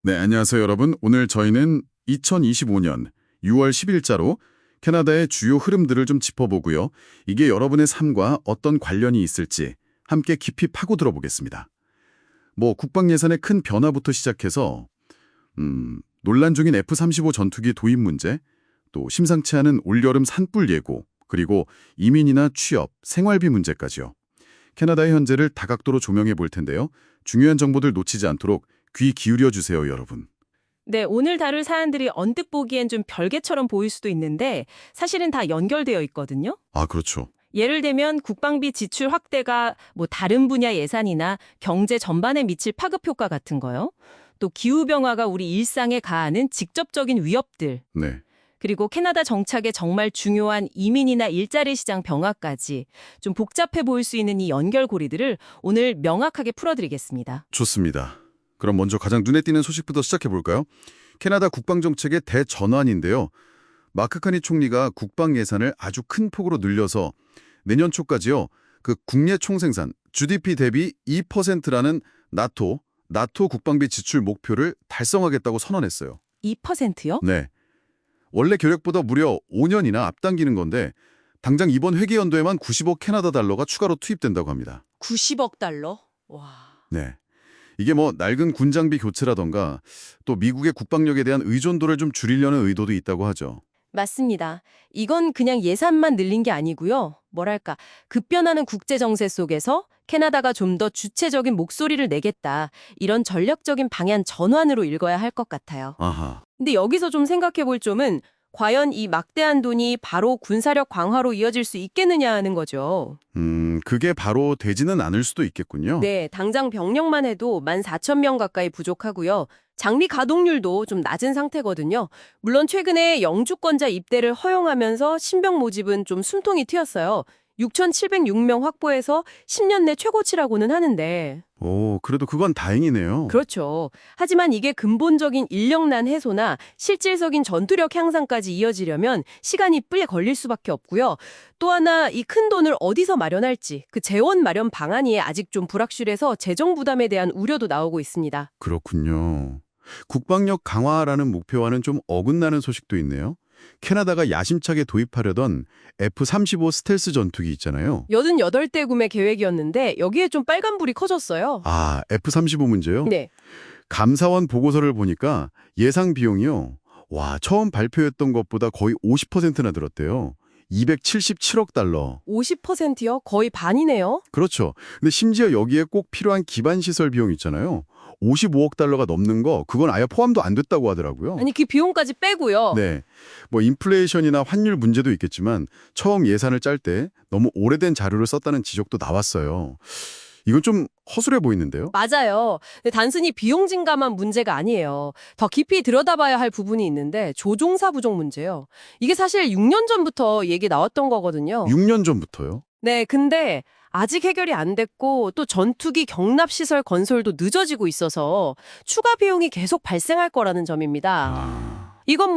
네, 안녕하세요, 여러분. 오늘 저희는 2025년 6월 10일자로 캐나다의 주요 흐름들을 좀 짚어보고요. 이게 여러분의 삶과 어떤 관련이 있을지 함께 깊이 파고들어 보겠습니다. 국방 예산의 큰 변화부터 시작해서 논란 중인 F-35 전투기 도입 문제, 또 심상치 않은 올여름 산불 예고, 그리고 이민이나 취업, 생활비 문제까지요. 캐나다의 현재를 다각도로 조명해 볼 텐데요. 중요한 정보들 놓치지 않도록 귀 기울여 주세요, 여러분. 네, 오늘 다룰 사안들이 언뜻 보기엔 좀 별개처럼 보일 수도 있는데 사실은 다 연결되어 있거든요. 아, 그렇죠. 예를 들면 국방비 지출 확대가 다른 분야 예산이나 경제 전반에 미칠 파급 효과 같은 거요. 또 기후변화가 우리 일상에 가하는 직접적인 위협들. 네. 그리고 캐나다 정착에 정말 중요한 이민이나 일자리 시장 변화까지 좀 복잡해 보일 수 있는 이 연결고리들을 오늘 명확하게 풀어드리겠습니다. 좋습니다. 그럼 먼저 가장 눈에 띄는 소식부터 시작해 볼까요? 캐나다 국방정책의 대전환인데요. 마크 카니 총리가 국방 예산을 아주 큰 폭으로 늘려서 내년 초까지요. 그 국내 총생산 GDP 대비 2%라는 나토 국방비 지출 목표를 달성하겠다고 선언했어요. 2%요? 네. 원래 계획보다 무려 5년이나 앞당기는 건데 당장 이번 회계연도에만 90억 캐나다 달러가 추가로 투입된다고 합니다. 90억 달러? 와. 네. 이게 낡은 군장비 교체라던가 또 미국의 국방력에 대한 의존도를 좀 줄이려는 의도도 있다고 하죠. 맞습니다. 이건 그냥 예산만 늘린 게 아니고요. 급변하는 국제 정세 속에서 캐나다가 좀 더 주체적인 목소리를 내겠다. 이런 전략적인 방향 전환으로 읽어야 할 것 같아요. 아하. 근데 여기서 좀 생각해 볼 점은 과연 이 막대한 돈이 바로 군사력 강화로 이어질 수 있겠느냐 하는 거죠. 그게 바로 되지는 않을 수도 있겠군요. 네, 당장 병력만 해도 14,000명 가까이 부족하고요. 장비 가동률도 좀 낮은 상태거든요. 물론 최근에 영주권자 입대를 허용하면서 신병 모집은 좀 숨통이 트였어요. 6,706명 확보해서 10년 내 최고치라고는 하는데. 오, 그래도 그건 다행이네요. 그렇죠. 하지만 이게 근본적인 인력난 해소나 실질적인 전투력 향상까지 이어지려면 시간이 꽤 걸릴 수밖에 없고요. 또 하나 이 큰 돈을 어디서 마련할지 그 재원 마련 방안이 아직 좀 불확실해서 재정 부담에 대한 우려도 나오고 있습니다. 그렇군요. 국방력 강화라는 목표와는 좀 어긋나는 소식도 있네요. 캐나다가 야심차게 도입하려던 F-35 스텔스 전투기 있잖아요. 88대 구매 계획이었는데 여기에 좀 빨간불이 커졌어요. 아, F-35 문제요? 네. 감사원 보고서를 보니까 예상 비용이요. 처음 발표했던 것보다 거의 50%나 들었대요. 277억 달러. 50%요? 거의 반이네요. 그렇죠. 근데 심지어 여기에 꼭 필요한 기반 시설 비용 있잖아요. 55억 달러가 넘는 거 그건 아예 포함도 안 됐다고 하더라고요. 아니 그 비용까지 빼고요. 네. 인플레이션이나 환율 문제도 있겠지만 처음 예산을 짤 때 너무 오래된 자료를 썼다는 지적도 나왔어요. 이건 좀 허술해 보이는데요. 맞아요. 근데 단순히 비용 증가만 문제가 아니에요. 더 깊이 들여다봐야 할 부분이 있는데 조종사 부족 문제요. 이게 사실 6년 전부터 얘기 나왔던 거거든요. 6년 전부터요? 네, 근데 아직 해결이 안 됐고 또 전투기 경납시설 건설도 늦어지고 있어서 추가 비용이 계속 발생할 거라는 점입니다. 아, 이건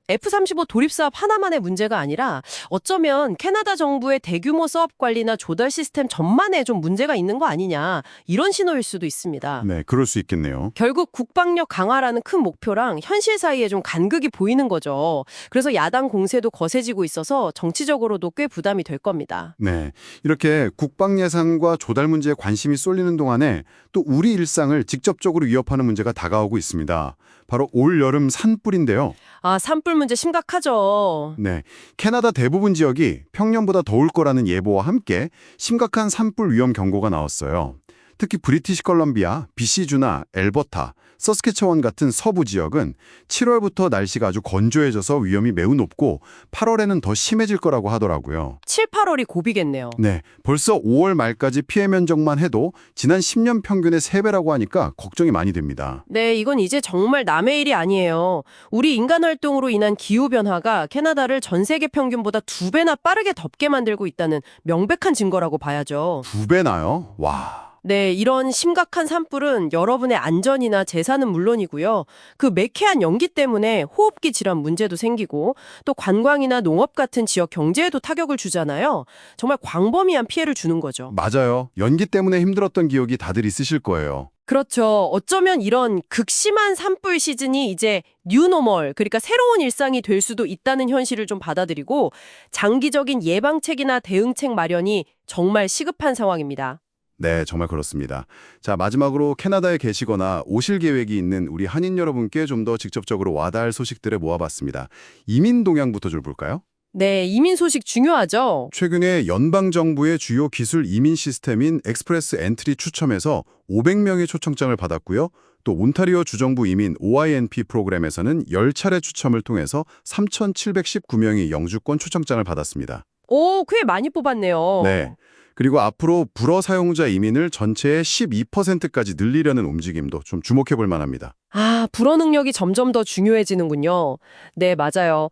F-35 도입 사업 하나만의 문제가 아니라 어쩌면 캐나다 정부의 대규모 사업 관리나 조달 시스템 전반에 좀 문제가 있는 거 아니냐 이런 신호일 수도 있습니다. 네, 그럴 수 있겠네요. 결국 국방력 강화라는 큰 목표랑 현실 사이에 좀 간극이 보이는 거죠. 그래서 야당 공세도 거세지고 있어서 정치적으로도 꽤 부담이 될 겁니다. 네, 이렇게 국방 예산과 조달 문제에 관심이 쏠리는 동안에 또 우리 일상을 직접적으로 위협하는 문제가 다가오고 있습니다. 바로 올 여름 산불인데요. 아, 산불 문제 심각하죠. 네, 캐나다 대부분 지역이 평년보다 더울 거라는 예보와 함께 심각한 산불 위험 경고가 나왔어요. 특히 브리티시 컬럼비아, BC주나 엘버타, 서스케처원 같은 서부 지역은 7월부터 날씨가 아주 건조해져서 위험이 매우 높고 8월에는 더 심해질 거라고 하더라고요. 7, 8월이 고비겠네요. 네, 벌써 5월 말까지 피해 면적만 해도 지난 10년 평균의 3배라고 하니까 걱정이 많이 됩니다. 네, 이건 이제 정말 남의 일이 아니에요. 우리 인간 활동으로 인한 기후변화가 캐나다를 전 세계 평균보다 2배나 빠르게 덥게 만들고 있다는 명백한 증거라고 봐야죠. 2배나요? 와... 네, 이런 심각한 산불은 여러분의 안전이나 재산은 물론이고요. 그 매캐한 연기 때문에 호흡기 질환 문제도 생기고 또 관광이나 농업 같은 지역 경제에도 타격을 주잖아요. 정말 광범위한 피해를 주는 거죠. 맞아요. 연기 때문에 힘들었던 기억이 다들 있으실 거예요. 그렇죠. 어쩌면 이런 극심한 산불 시즌이 이제 뉴노멀, 그러니까 새로운 일상이 될 수도 있다는 현실을 좀 받아들이고 장기적인 예방책이나 대응책 마련이 정말 시급한 상황입니다. 네, 정말 그렇습니다. 자, 마지막으로 캐나다에 계시거나 오실 계획이 있는 우리 한인 여러분께 좀 더 직접적으로 와닿을 소식들을 모아봤습니다. 이민 동향부터 좀 볼까요? 네, 이민 소식 중요하죠. 최근에 연방정부의 주요 기술 이민 시스템인 엑스프레스 엔트리 추첨에서 500명의 초청장을 받았고요. 또 온타리오 주정부 이민 OINP 프로그램에서는 10차례 추첨을 통해서 3,719명이 영주권 초청장을 받았습니다. 오, 꽤 많이 뽑았네요. 네. 그리고 앞으로 불어 사용자 이민을 전체의 12%까지 늘리려는 움직임도 좀 주목해 볼 만합니다. 아, 불어 능력이 점점 더 중요해지는군요. 네, 맞아요.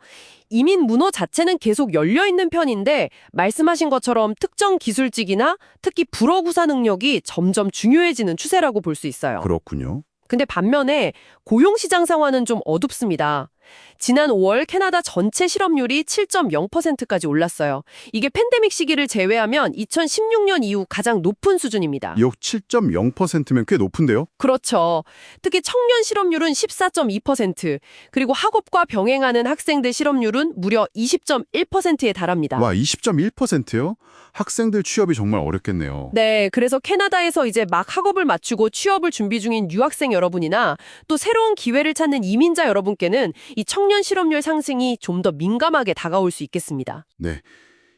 이민 문호 자체는 계속 열려 있는 편인데 말씀하신 것처럼 특정 기술직이나 특히 불어 구사 능력이 점점 중요해지는 추세라고 볼 수 있어요. 그렇군요. 근데 반면에 고용시장 상황은 좀 어둡습니다. 지난 5월 캐나다 전체 실업률이 7.0%까지 올랐어요. 이게 팬데믹 시기를 제외하면 2016년 이후 가장 높은 수준입니다. 역 7.0%면 꽤 높은데요? 그렇죠. 특히 청년 실업률은 14.2%, 그리고 학업과 병행하는 학생들 실업률은 무려 20.1%에 달합니다. 와, 20.1%요? 학생들 취업이 정말 어렵겠네요. 네, 그래서 캐나다에서 이제 막 학업을 마치고 취업을 준비 중인 유학생 여러분이나 또 새로운 기회를 찾는 이민자 여러분께는 이 청년 실업률 상승이 좀 더 민감하게 다가올 수 있겠습니다. 네.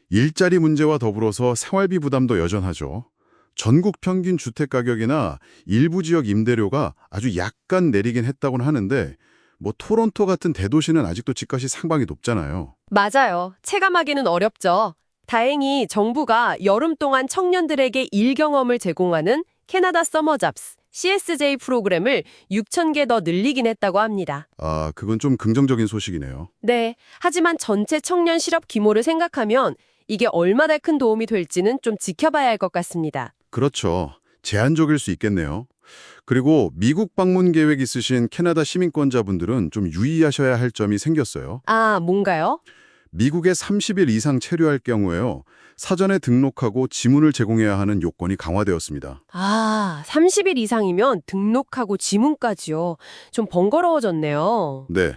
일자리 문제와 더불어서 생활비 부담도 여전하죠. 전국 평균 주택 가격이나 일부 지역 임대료가 아주 약간 내리긴 했다고는 하는데 뭐 토론토 같은 대도시는 아직도 집값이 상당히 높잖아요. 맞아요. 체감하기는 어렵죠. 다행히 정부가 여름 동안 청년들에게 일 경험을 제공하는 캐나다 서머 잡스, CSJ 프로그램을 6,000개 더 늘리긴 했다고 합니다. 아, 그건 좀 긍정적인 소식이네요. 네, 하지만 전체 청년 실업 규모를 생각하면 이게 얼마나 큰 도움이 될지는 좀 지켜봐야 할 것 같습니다. 그렇죠. 제한적일 수 있겠네요. 그리고 미국 방문 계획 있으신 캐나다 시민권자분들은 좀 유의하셔야 할 점이 생겼어요. 아, 뭔가요? 미국에 30일 이상 체류할 경우에요. 사전에 등록하고 지문을 제공해야 하는 요건이 강화되었습니다. 아, 30일 이상이면 등록하고 지문까지요. 좀 번거로워졌네요. 네,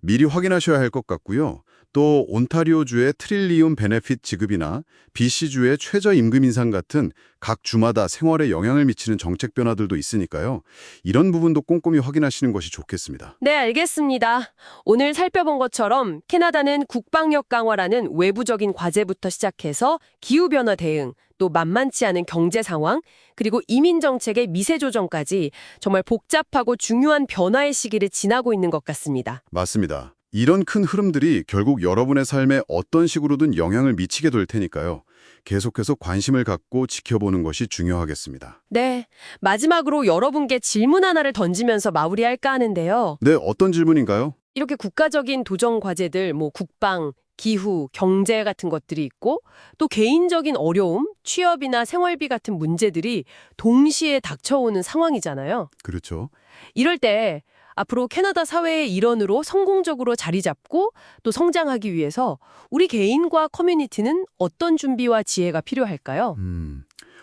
미리 확인하셔야 할 것 같고요. 또 온타리오주의 트릴리움 베네핏 지급이나 BC주의 최저임금 인상 같은 각 주마다 생활에 영향을 미치는 정책 변화들도 있으니까요. 이런 부분도 꼼꼼히 확인하시는 것이 좋겠습니다. 네, 알겠습니다. 오늘 살펴본 것처럼 캐나다는 국방력 강화라는 외부적인 과제부터 시작해서 기후변화 대응, 또 만만치 않은 경제 상황, 그리고 이민 정책의 미세 조정까지 정말 복잡하고 중요한 변화의 시기를 지나고 있는 것 같습니다. 맞습니다. 이런 큰 흐름들이 결국 여러분의 삶에 어떤 식으로든 영향을 미치게 될 테니까요. 계속해서 관심을 갖고 지켜보는 것이 중요하겠습니다. 네, 마지막으로 여러분께 질문 하나를 던지면서 마무리할까 하는데요. 네, 어떤 질문인가요? 이렇게 국가적인 도전 과제들, 뭐 국방, 기후, 경제 같은 것들이 있고 또 개인적인 어려움, 취업이나 생활비 같은 문제들이 동시에 닥쳐오는 상황이잖아요. 그렇죠. 이럴 때 앞으로 캐나다 사회의 일원으로 성공적으로 자리 잡고 또 성장하기 위해서 우리 개인과 커뮤니티는 어떤 준비와 지혜가 필요할까요?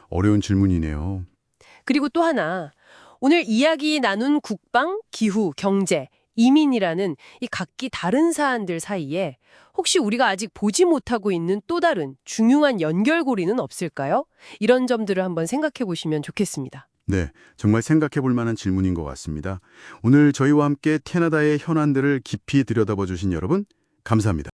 어려운 질문이네요. 그리고 또 하나, 오늘 이야기 나눈 국방, 기후, 경제, 이민이라는 이 각기 다른 사안들 사이에 혹시 우리가 아직 보지 못하고 있는 또 다른 중요한 연결고리는 없을까요? 이런 점들을 한번 생각해 보시면 좋겠습니다. 네, 정말 생각해 볼 만한 질문인 것 같습니다. 오늘 저희와 함께 캐나다의 현안들을 깊이 들여다봐 주신 여러분, 감사합니다.